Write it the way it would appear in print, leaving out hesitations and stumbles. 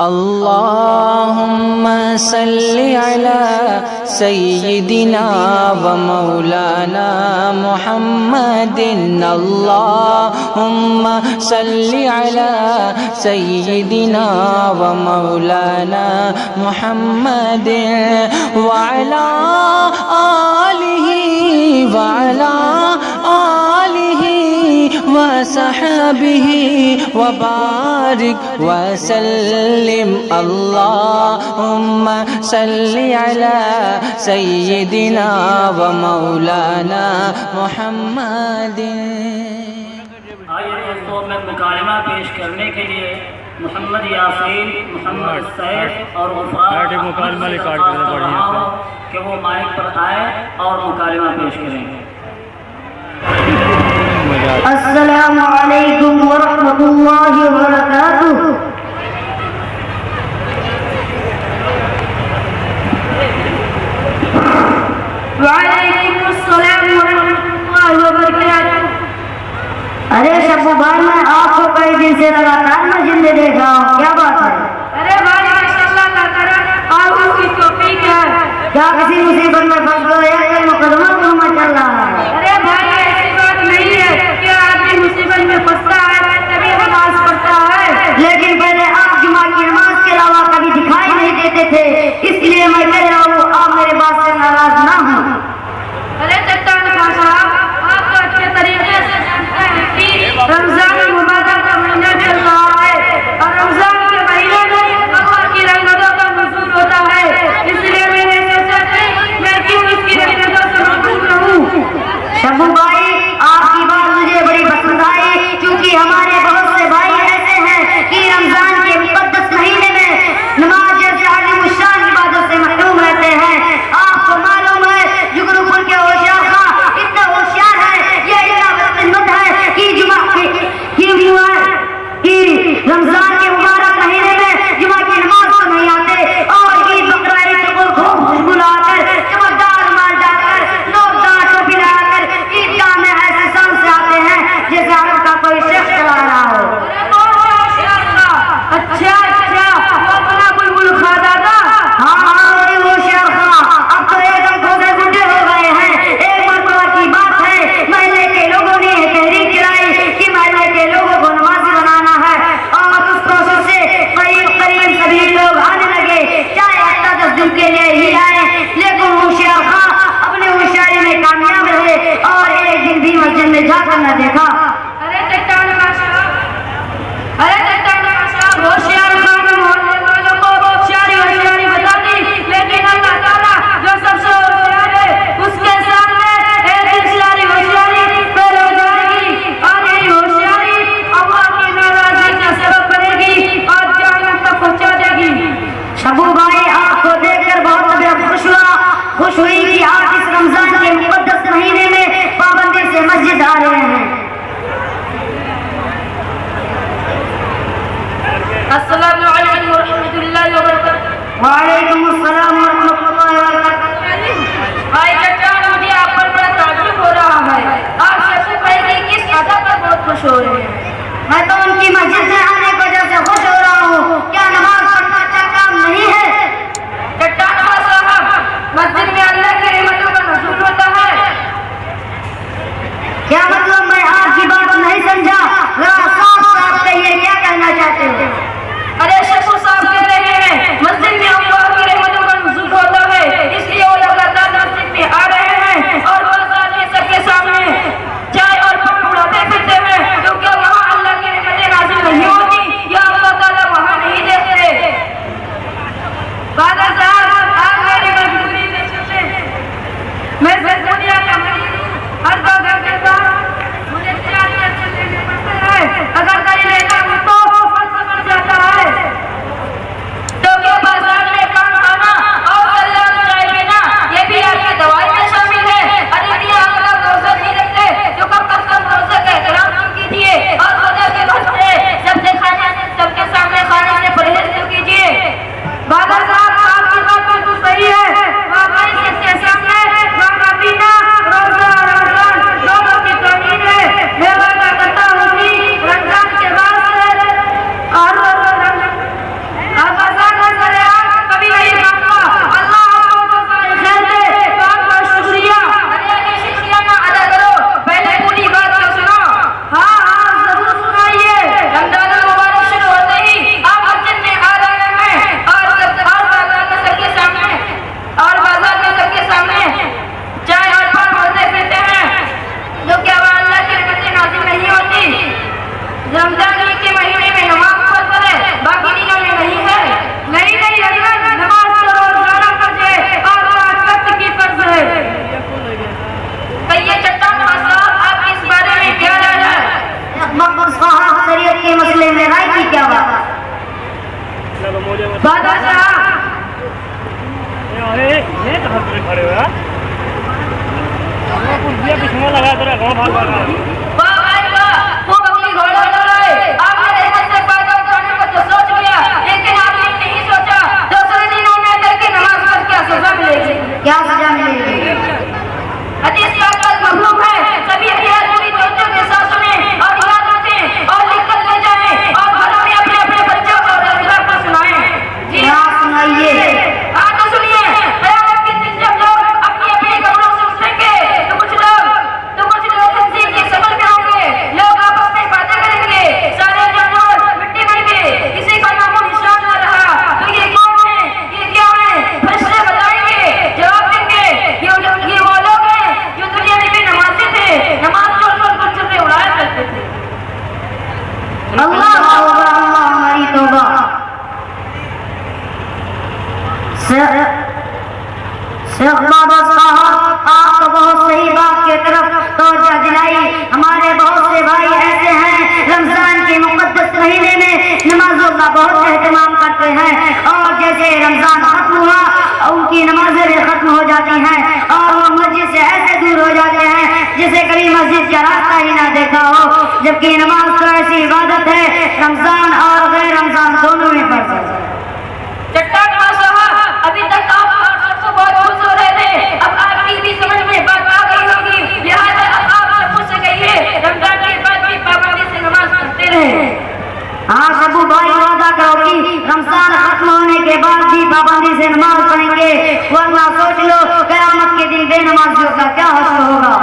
अल्लाहुम्मा सल्लि अला सय्यिदिना व मौलाना मुहम्मदिन। अल्लाहुम्मा सल्लि अला सय्यिदिना व मौलाना मुहम्मदिन व अला आलिहि व अला आलिहि व सहबिहि व बारिक व सल्लिम। अल्लाहुम्मा सल्लि अला सय्यिदिना व मौलाना मुहम्मदिन। आइए दोस्तों, मैं मुकालमा पेश करने के लिए मोहम्मद यासीन, मोहम्मद सैफ और कि वो माइक पर आए और मुकालमा पेश करेंगे। अस्सलामु अलैकुम व रहमतुल्लाहि व बरकातुहू। वालेकुम अस्सलाम व रहमतुल्लाहि व बरकातुहू। अरे शब्बू भाई, मैं आपको कई दिन से लगातार मस्जिद में देख रहा हूँ, क्या बात है? अरे भाई माशाअल्लाह का करम और उसकी तौफीक है। क्या किसी मुसीबत में फंस गए या कोई मुकदमा तुम चल रहा है? अरे भाई ऐसी बात नहीं है कि आदमी मुसीबत में फंसता है तभी नमाज पढ़ता है। लेकिन पहले आप जुमा की नमाज के अलावा कभी दिखाई नहीं देते थे, इसलिए मैं कह रहा हूँ आप मेरे बात से नाराज ना हो। अरे चट्टान खान साहब, आप तो अच्छे तरीके से जानते हैं कि रमजान मुबारक का महीना चल रहा है और रमजान के महीने में अल्लाह की रहमतों का नुज़ूल होता है। इसलिए मैंने सोचा कि मैं क्यों इसकी रहमतों से महरूम रहूं। शब्बू भाई, आपकी बात मुझे बड़ी पसंद आई, क्योंकि हमारे बहुत से भाई ऐसे हैं कि रमजान के मुक़द्दस महीने में नमाज जैसे आलिम-उश-शान इबादत से महरूम रहते हैं। आपको मालूम है जुगनुपुर के होशियार खां इतना होशियार है, ये इतना बदकिस्मत है कि रमजान के मुबारक महीने में जुमा की नमाज तो नहीं आते और ईद बकरा ईद को खूब खुशबू लाकर चमकदार माल डालकर लोग दांत टोपी लगाकर ईदगाह में ऐसे शान से आते हैं जैसे अरब का कोई शेख चला रहा हो। अच्छा अच्छा, वो अपना बुलबुल खाता था। हाँ वही होशियार खां अब तो एकदम घोड़े बुढ़े हो गए हैं। एक मरतबा की बात है, महल्ले के लोगों ने तहरीक चलाई कि महल्ले के लोगों को नमाजी बनाना है और उस प्रोसेस से करीब करीब सभी लोग आने लगे, चाहे हफ्ता 10 दिन के लिए ही आए। लेकिन होशियार खां अपने होशियारी में कामयाब रहे और एक दिन भी मस्जिद में जाकर न देखा। अरे चट्टान खान साहब, होशियार खान ने मोहल्ले वालों को होशियारी बता दी, लेकिन अल्लाह ताला जो सबसे होशियार है उसके सामने एक दिन सारी होशियारी फेल हो जाएगी और यही होशियारी अल्लाह की नाराजगी का सबब बनेगी और जहन्नम तक पहुंचा देगी। शब्बू भाई, आपको देखकर बहुत तबीयत खुश हुई कि आप इस रमजान के मुक़द्दस महीने में पाबंदी से मस्जिद आ रहे हैं। अस्सलामु अलैकुम व रहमतुल्लाहि व बरकातुहू। वालेकुम अस्सलाम व रहमतुल्लाहि व बरकातुहू। भाई चट्टान, मुझे आप पर बड़ा ताज्जुब हो रहा है। आप सबसे पहले किस अदा पर बहुत खुश हो रहे हैं? मैं तो उनकी मस्जिद में आने की वजह से खुश हो रहा हूँ। क्या नमाज पढ़ना अच्छा काम नहीं है? चट्टान साहब, मस्जिद में अल्लाह की रहमतों का नुज़ूल होता है। क्या मतलब? मैं आपकी बात नहीं समझा, जरा साफ कहिए, क्या कहना चाहते हो? अरे शेखू साहब कह रहे हैं मस्जिद में अल्लाह की रहमतों का नुज़ूल होता है, इसलिए वो लगातार मस्जिद में आ रहे हैं और बाजार में सबके सामने चाय और पान उड़ाते फिरते हैं, क्योंकि वहाँ अल्लाह की रहमतें नाज़िल नहीं हो बादशाह ये कहाँ पे खड़े हो यार? कुछ दिया किस्मत लगा तेरा गाँव भाग लगा। वाह भाई वाह, वो बकली घोड़ा लड़ाए, आपने रहमत से फायदा उठाने को तो सोच लिया, लेकिन आपने नहीं सोचा दूसरे दिनों में अंदर की नमाज पर क्या सजा मिलेगी। क्या सजा मिलेगी? हदीस का कल मफहूम है, सभी अहयात पूरी तवज्जो के साथ सुने और याद रखें और लिख कर ले जाएं और घरों में अपने अपने बच्चों को और रिश्तेदार को सुनाएं। जी क्या सुनाइए? हाँ तो सुनिए, क़यामत के दिन जब लोग अपनी अपनी कब्रों से उठेंगे तो कुछ लोग तंजीम की शक्ल में होंगे, लोग आपस में बातें करेंगे, सारे जानवर मिट्टी बनेंगे, किसी का नामो निशान न रहा। तो ये कौन है, ये क्या है? फरिश्ते बताएंगे, जवाब देंगे, ये वो लोग हैं जो दुनिया में भी नमाज़ी थे, नमाज छोड़कर कुछ चुपे उड़ाया करते थे। अल्लाह तौबा, अल्लाह हमारी तौबा। शेख बाबा साहब आपको बहुत सही बात की तरफ तवज्जो दिलाई। हमारे बहुत से भाई ऐसे हैं रमजान के मुकद्दस महीने में नमाजों का बहुत एहतमाम करते हैं और जैसे रमजान खत्म हुआ उनकी नमाजें भी खत्म हो जाती हैं और वो मस्जिद से ऐसे दूर हो जाते हैं जिसे कभी मस्जिद का रास्ता ही ना देखा हो, जबकि नमाज तो ऐसी इबादत है रमजान और गैर रमजान दोनों में फर्क है। चट्टान साहब, अभी तक आप सबसे बहुत खुश हो रहे थे, अब आपकी भी समझ में बात आ गई होगी, लिहाजा अब आप सब मुझसे कहिए रमजान के बाद भी पाबंदी से नमाज पढ़ते रहे। हाँ सबू भाई, वादा करो कि रमजान खत्म होने के बाद भी पाबंदी से नमाज पढ़ेंगे, वरना सोच लो क़यामत के दिन बेनमाजियों का क्या हश्र होगा।